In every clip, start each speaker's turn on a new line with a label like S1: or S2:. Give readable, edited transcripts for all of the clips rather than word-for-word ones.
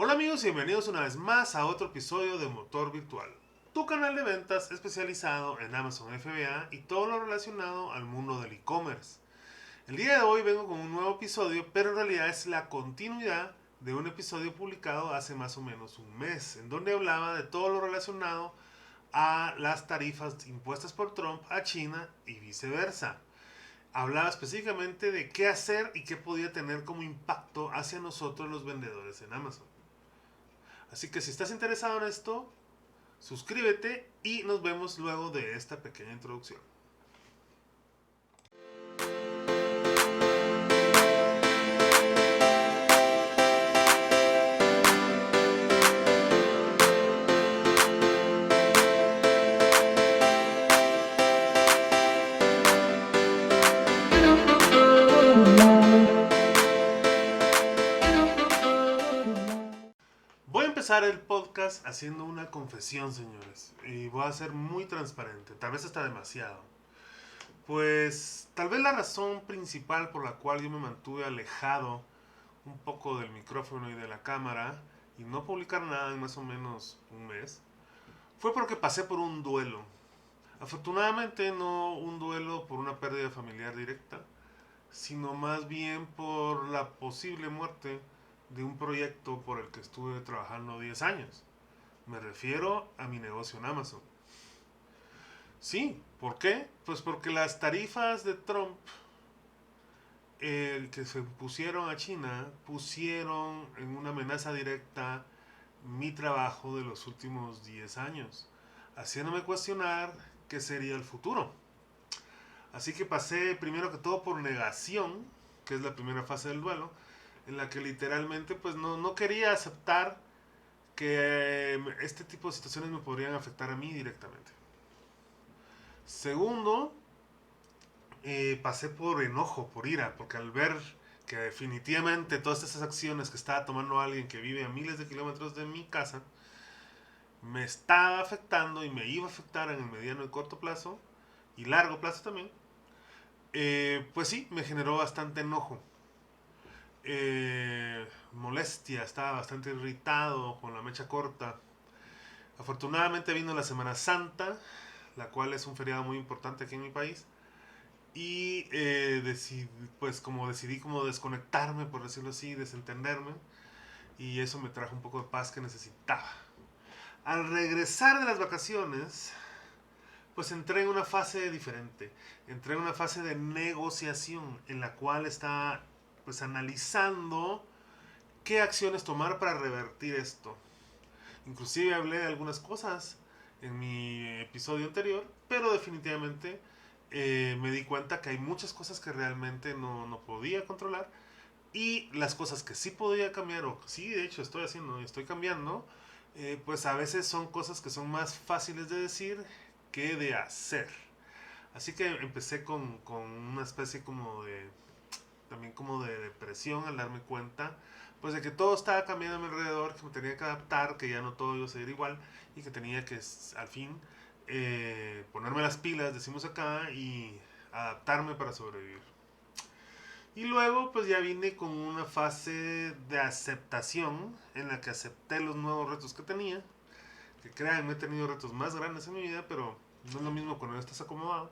S1: Hola amigos y bienvenidos una vez más a otro episodio de Motor Virtual, tu canal de ventas especializado en Amazon FBA y todo lo relacionado al mundo del e-commerce. El día de hoy vengo con un nuevo episodio, pero en realidad es la continuidad de un episodio publicado hace más o menos un mes, en donde hablaba de todo lo relacionado a las tarifas impuestas por Trump a China y viceversa. Hablaba específicamente de qué hacer y qué podía tener como impacto hacia nosotros los vendedores en Amazon. Así que si estás interesado en esto, suscríbete y nos vemos luego de esta pequeña introducción. Voy a empezar el podcast haciendo una confesión, señores, y voy a ser muy transparente, tal vez hasta demasiado. Pues tal vez la razón principal por la cual yo me mantuve alejado un poco del micrófono y de la cámara y no publicar nada en más o menos un mes fue porque pasé por un duelo. Afortunadamente no un duelo por una pérdida familiar directa, sino más bien por la posible muerte de un proyecto por el que estuve trabajando 10 años. Me refiero a mi negocio en Amazon. Sí, ¿por qué? Pues porque las tarifas de Trump que se pusieron a China pusieron en una amenaza directa mi trabajo de los últimos 10 años, haciéndome cuestionar qué sería el futuro. Así que pasé primero que todo por negación, que es la primera fase del duelo, en la que literalmente pues no quería aceptar que este tipo de situaciones me podrían afectar a mí directamente. Segundo, pasé por enojo, por ira, porque al ver que definitivamente todas esas acciones que estaba tomando alguien que vive a miles de kilómetros de mi casa me estaba afectando y me iba a afectar en el mediano y corto plazo y largo plazo también, pues sí, me generó bastante enojo. Molestia, estaba bastante irritado con la mecha corta. Afortunadamente vino la Semana Santa, la cual es un feriado muy importante aquí en mi país. Y pues como decidí como desconectarme, por decirlo así, desentenderme. Y eso me trajo un poco de paz que necesitaba. Al regresar de las vacaciones, pues entré en una fase diferente. Entré en una fase de negociación en la cual está pues analizando qué acciones tomar para revertir esto. Inclusive hablé de algunas cosas en mi episodio anterior, pero definitivamente me di cuenta que hay muchas cosas que realmente no podía controlar y las cosas que sí podía cambiar o sí de hecho estoy haciendo y estoy cambiando, pues a veces son cosas que son más fáciles de decir que de hacer. Así que empecé con una especie como de también como de depresión al darme cuenta pues de que todo estaba cambiando a mi alrededor, que me tenía que adaptar, que ya no todo iba a ser igual y que tenía que al fin ponerme las pilas, decimos acá, y adaptarme para sobrevivir. Y luego pues ya vine con una fase de aceptación en la que acepté los nuevos retos que tenía, que créanme he tenido retos más grandes en mi vida, pero no es lo mismo cuando no estás acomodado.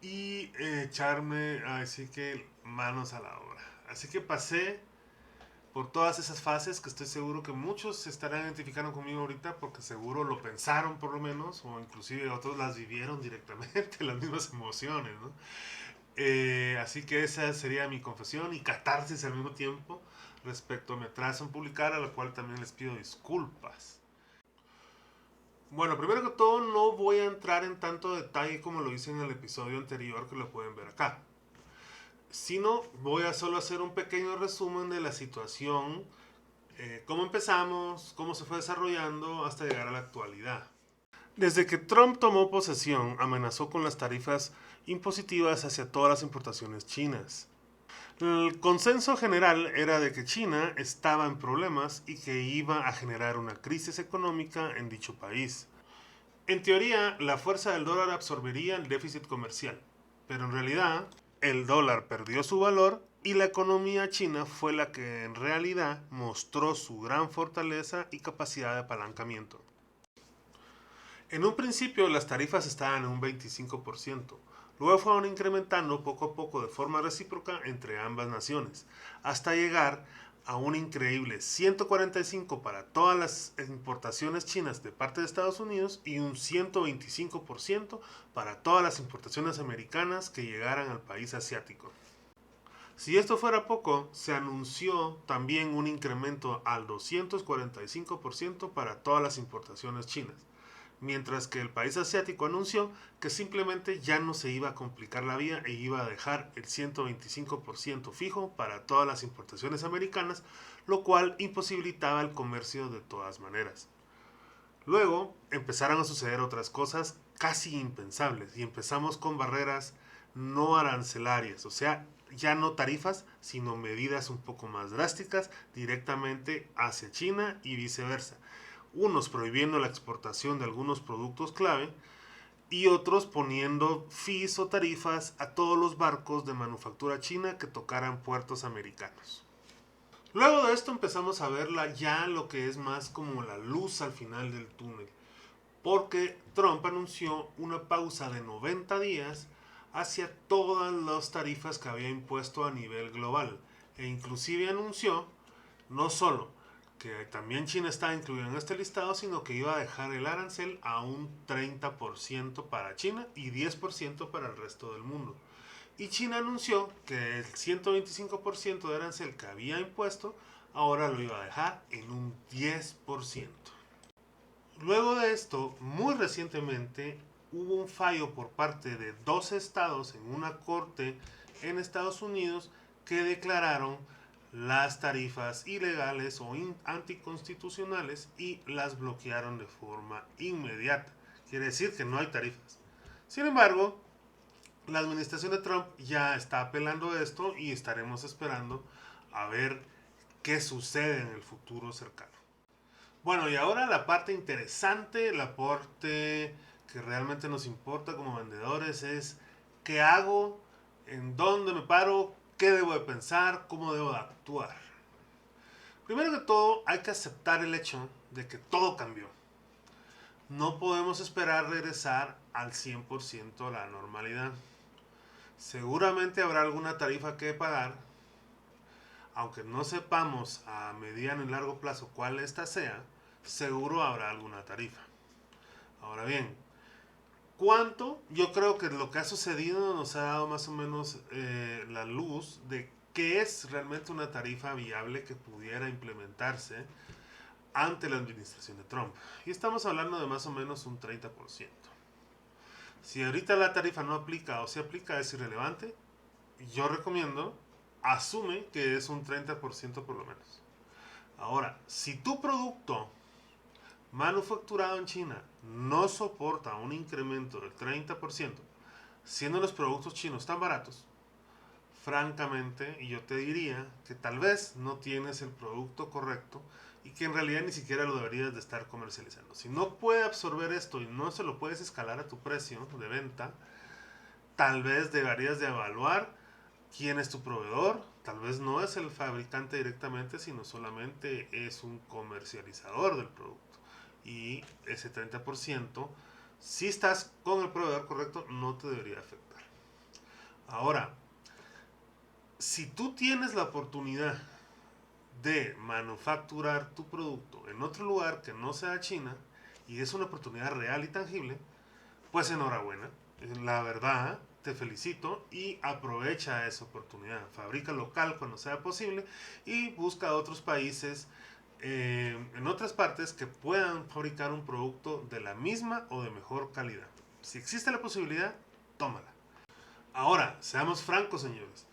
S1: Y echarme así que manos a la obra. Así que pasé por todas esas fases que estoy seguro que muchos se estarán identificando conmigo ahorita porque seguro lo pensaron por lo menos o inclusive otros las vivieron directamente, las mismas emociones, ¿no? Así que esa sería mi confesión y catarsis al mismo tiempo respecto a mi atraso en publicar, a lo cual también les pido disculpas. Bueno, primero que todo no voy a entrar en tanto detalle como lo hice en el episodio anterior que lo pueden ver acá. Sino voy a solo hacer un pequeño resumen de la situación, cómo empezamos, cómo se fue desarrollando hasta llegar a la actualidad. Desde que Trump tomó posesión, amenazó con las tarifas impositivas hacia todas las importaciones chinas. El consenso general era de que China estaba en problemas y que iba a generar una crisis económica en dicho país. En teoría, la fuerza del dólar absorbería el déficit comercial, pero en realidad el dólar perdió su valor y la economía china fue la que en realidad mostró su gran fortaleza y capacidad de apalancamiento. En un principio las tarifas estaban en un 25%, luego fueron incrementando poco a poco de forma recíproca entre ambas naciones, hasta llegar a un increíble 145 para todas las importaciones chinas de parte de Estados Unidos y un 125% para todas las importaciones americanas que llegaran al país asiático. Si esto fuera poco, se anunció también un incremento al 245% para todas las importaciones chinas, mientras que el país asiático anunció que simplemente ya no se iba a complicar la vida e iba a dejar el 125% fijo para todas las importaciones americanas, lo cual imposibilitaba el comercio de todas maneras. Luego empezaron a suceder otras cosas casi impensables y empezamos con barreras no arancelarias, o sea, ya no tarifas, sino medidas un poco más drásticas directamente hacia China y viceversa. Unos prohibiendo la exportación de algunos productos clave y otros poniendo fees o tarifas a todos los barcos de manufactura china que tocaran puertos americanos. Luego de esto empezamos a ver ya lo que es más como la luz al final del túnel, porque Trump anunció una pausa de 90 días hacia todas las tarifas que había impuesto a nivel global, e inclusive anunció no solo que también China estaba incluida en este listado, sino que iba a dejar el arancel a un 30% para China y 10% para el resto del mundo. Y China anunció que el 125% de arancel que había impuesto ahora lo iba a dejar en un 10%. Luego de esto, muy recientemente, hubo un fallo por parte de dos estados en una corte en Estados Unidos que declararon las tarifas ilegales o anticonstitucionales y las bloquearon de forma inmediata. Quiere decir que no hay tarifas. Sin embargo, la administración de Trump ya está apelando esto y estaremos esperando a ver qué sucede en el futuro cercano. Bueno, y ahora la parte interesante, la parte que realmente nos importa como vendedores es qué hago, en dónde me paro, qué debo de pensar, cómo debo de actuar. Primero que todo, hay que aceptar el hecho de que todo cambió. No podemos esperar regresar al 100% a la normalidad. Seguramente habrá alguna tarifa que pagar, aunque no sepamos a mediano y largo plazo cuál esta sea, seguro habrá alguna tarifa. Ahora bien, ¿cuánto? Yo creo que lo que ha sucedido nos ha dado más o menos la luz de qué es realmente una tarifa viable que pudiera implementarse ante la administración de Trump. Y estamos hablando de más o menos un 30%. Si ahorita la tarifa no aplica o si aplica es irrelevante, yo recomiendo, asume que es un 30% por lo menos. Ahora, si tu producto manufacturado en China no soporta un incremento del 30%, siendo los productos chinos tan baratos, francamente, y yo te diría que tal vez no tienes el producto correcto y que en realidad ni siquiera lo deberías de estar comercializando. Si no puede absorber esto y no se lo puedes escalar a tu precio de venta, tal vez deberías de evaluar quién es tu proveedor. Tal vez no es el fabricante directamente, sino solamente es un comercializador del producto. Y ese 30%, si estás con el proveedor correcto, no te debería afectar. Ahora, si tú tienes la oportunidad de manufacturar tu producto en otro lugar que no sea China, y es una oportunidad real y tangible, pues enhorabuena. La verdad, te felicito y aprovecha esa oportunidad. Fabrica local cuando sea posible y busca otros países en otras partes que puedan fabricar un producto de la misma o de mejor calidad. Si existe la posibilidad, tómala. Ahora, seamos francos, señores.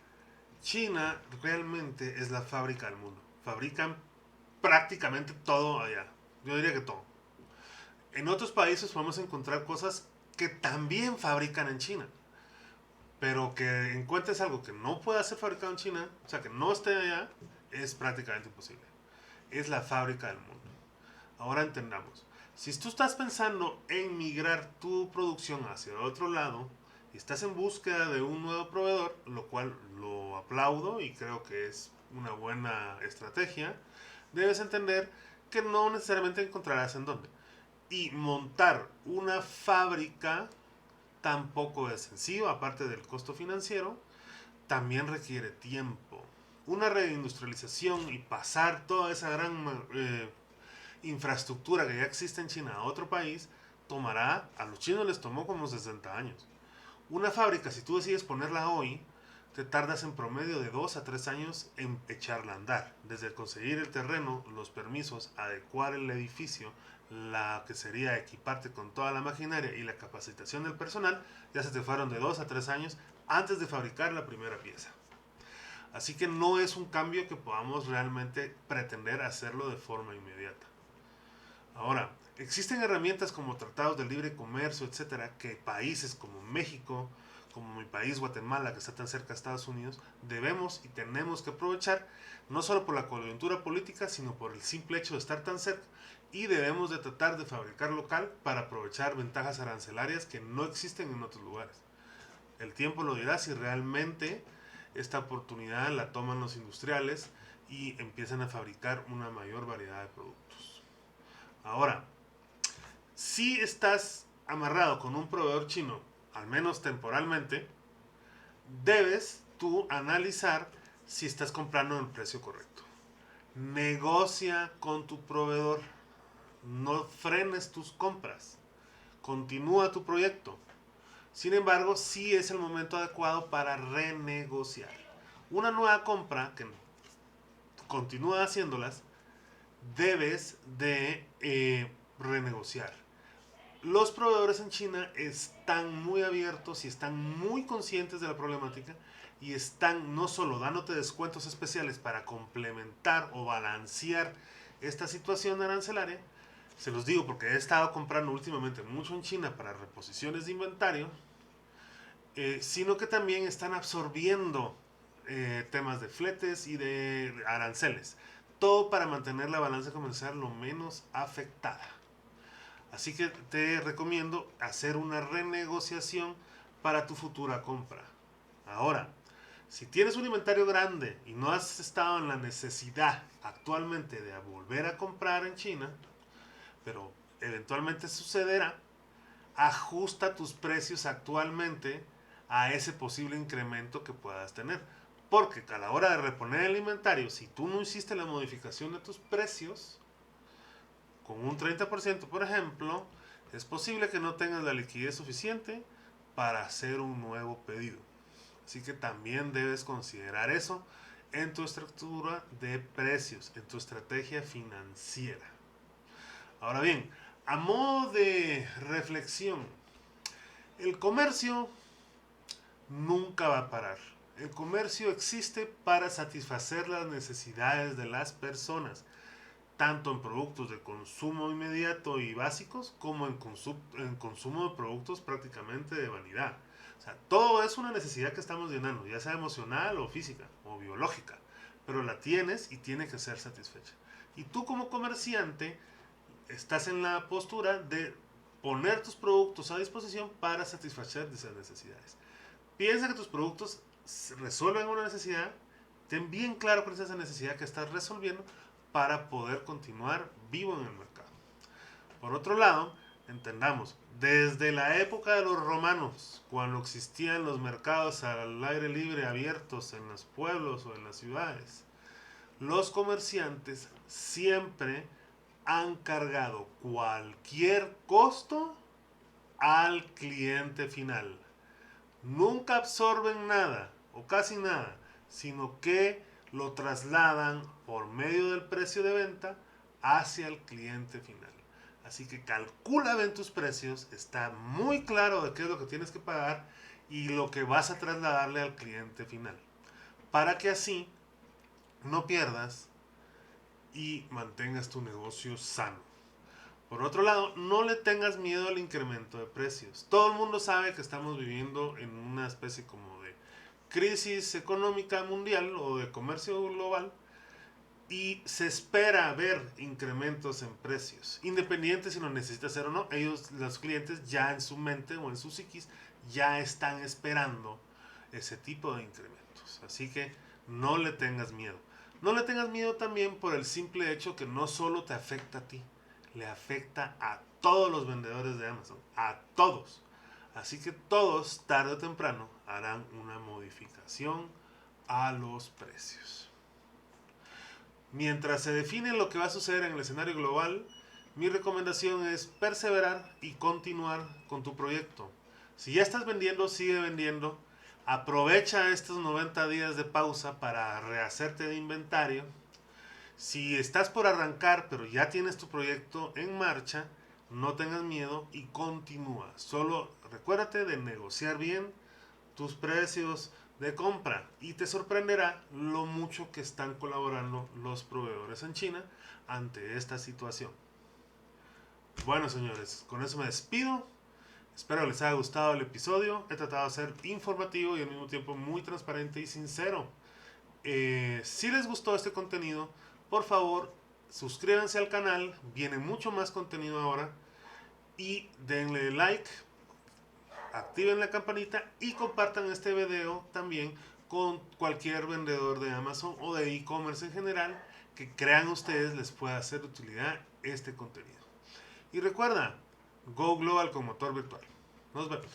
S1: China realmente es la fábrica del mundo. Fabrican prácticamente todo allá. Yo diría que todo. En otros países podemos encontrar cosas que también fabrican en China. Pero que encuentres algo que no pueda ser fabricado en China, o sea, que no esté allá, es prácticamente imposible. Es la fábrica del mundo. Ahora entendamos. Si tú estás pensando en migrar tu producción hacia otro lado, y estás en búsqueda de un nuevo proveedor, lo cual lo aplaudo y creo que es una buena estrategia, debes entender que no necesariamente encontrarás en dónde. Y montar una fábrica tampoco es sencillo, aparte del costo financiero, también requiere tiempo. Una reindustrialización y pasar toda esa gran infraestructura que ya existe en China a otro país, tomará, a los chinos les tomó como 60 años. Una fábrica, si tú decides ponerla hoy, te tardas en promedio de 2 a 3 años en echarla a andar. Desde conseguir el terreno, los permisos, adecuar el edificio, la que sería equiparte con toda la maquinaria y la capacitación del personal, ya se te fueron de 2 a 3 años antes de fabricar la primera pieza. Así que no es un cambio que podamos realmente pretender hacerlo de forma inmediata. Ahora, existen herramientas como tratados de libre comercio, etcétera, que países como México, como mi país Guatemala, que está tan cerca de Estados Unidos, debemos y tenemos que aprovechar, no solo por la coyuntura política, sino por el simple hecho de estar tan cerca, y debemos de tratar de fabricar local para aprovechar ventajas arancelarias que no existen en otros lugares. El tiempo lo dirá si realmente esta oportunidad la toman los industriales y empiezan a fabricar una mayor variedad de productos. Ahora, si estás amarrado con un proveedor chino, al menos temporalmente, debes tú analizar si estás comprando en el precio correcto. Negocia con tu proveedor. No frenes tus compras. Continúa tu proyecto. Sin embargo, sí es el momento adecuado para renegociar. Una nueva compra, que continúa haciéndolas, debes de renegociar. Los proveedores en China están muy abiertos y están muy conscientes de la problemática y están no solo dándote descuentos especiales para complementar o balancear esta situación arancelaria, se los digo porque he estado comprando últimamente mucho en China para reposiciones de inventario, sino que también están absorbiendo temas de fletes y de aranceles. Todo para mantener la balanza comercial lo menos afectada. Así que te recomiendo hacer una renegociación para tu futura compra. Ahora, si tienes un inventario grande y no has estado en la necesidad actualmente de volver a comprar en China, pero eventualmente sucederá, ajusta tus precios actualmente a ese posible incremento que puedas tener. Porque a la hora de reponer el inventario, si tú no hiciste la modificación de tus precios, con un 30%, por ejemplo, es posible que no tengas la liquidez suficiente para hacer un nuevo pedido. Así que también debes considerar eso en tu estructura de precios, en tu estrategia financiera. Ahora bien, a modo de reflexión, el comercio nunca va a parar. El comercio existe para satisfacer las necesidades de las personas, tanto en productos de consumo inmediato y básicos como en consumo de productos prácticamente de vanidad. O sea, todo es una necesidad que estamos llenando, ya sea emocional o física o biológica, pero la tienes y tiene que ser satisfecha. Y tú como comerciante estás en la postura de poner tus productos a disposición para satisfacer esas necesidades. Piensa que tus productos resuelven una necesidad, ten bien claro cuál es esa necesidad que estás resolviendo para poder continuar vivo en el mercado. Por otro lado, entendamos, desde la época de los romanos, cuando existían los mercados al aire libre abiertos en los pueblos o en las ciudades, los comerciantes siempre han cargado cualquier costo al cliente final. Nunca absorben nada o casi nada, sino que lo trasladan por medio del precio de venta hacia el cliente final. Así que calcula bien tus precios, está muy claro de qué es lo que tienes que pagar y lo que vas a trasladarle al cliente final. Para que así no pierdas y mantengas tu negocio sano. Por otro lado, no le tengas miedo al incremento de precios. Todo el mundo sabe que estamos viviendo en una especie como de crisis económica mundial o de comercio global y se espera ver incrementos en precios, independiente si lo necesitas hacer o no. Ellos, los clientes, ya en su mente o en su psiquis, ya están esperando ese tipo de incrementos. Así que no le tengas miedo. No le tengas miedo también por el simple hecho que no solo te afecta a ti, le afecta a todos los vendedores de Amazon, a todos. Así que todos, tarde o temprano, harán una modificación a los precios. Mientras se define lo que va a suceder en el escenario global, mi recomendación es perseverar y continuar con tu proyecto. Si ya estás vendiendo, sigue vendiendo. Aprovecha estos 90 días de pausa para rehacerte de inventario. Si estás por arrancar, pero ya tienes tu proyecto en marcha, no tengas miedo y continúa. Solo recuérdate de negociar bien tus precios de compra y te sorprenderá lo mucho que están colaborando los proveedores en China ante esta situación. Bueno, señores, con eso me despido. Espero les haya gustado el episodio. He tratado de ser informativo y al mismo tiempo muy transparente y sincero. Si les gustó este contenido, por favor, suscríbanse al canal. Viene mucho más contenido ahora. Y denle like, activen la campanita y compartan este video también con cualquier vendedor de Amazon o de e-commerce en general que crean ustedes les pueda hacer de utilidad este contenido. Y recuerda, Go Global con motor virtual. Nos vemos.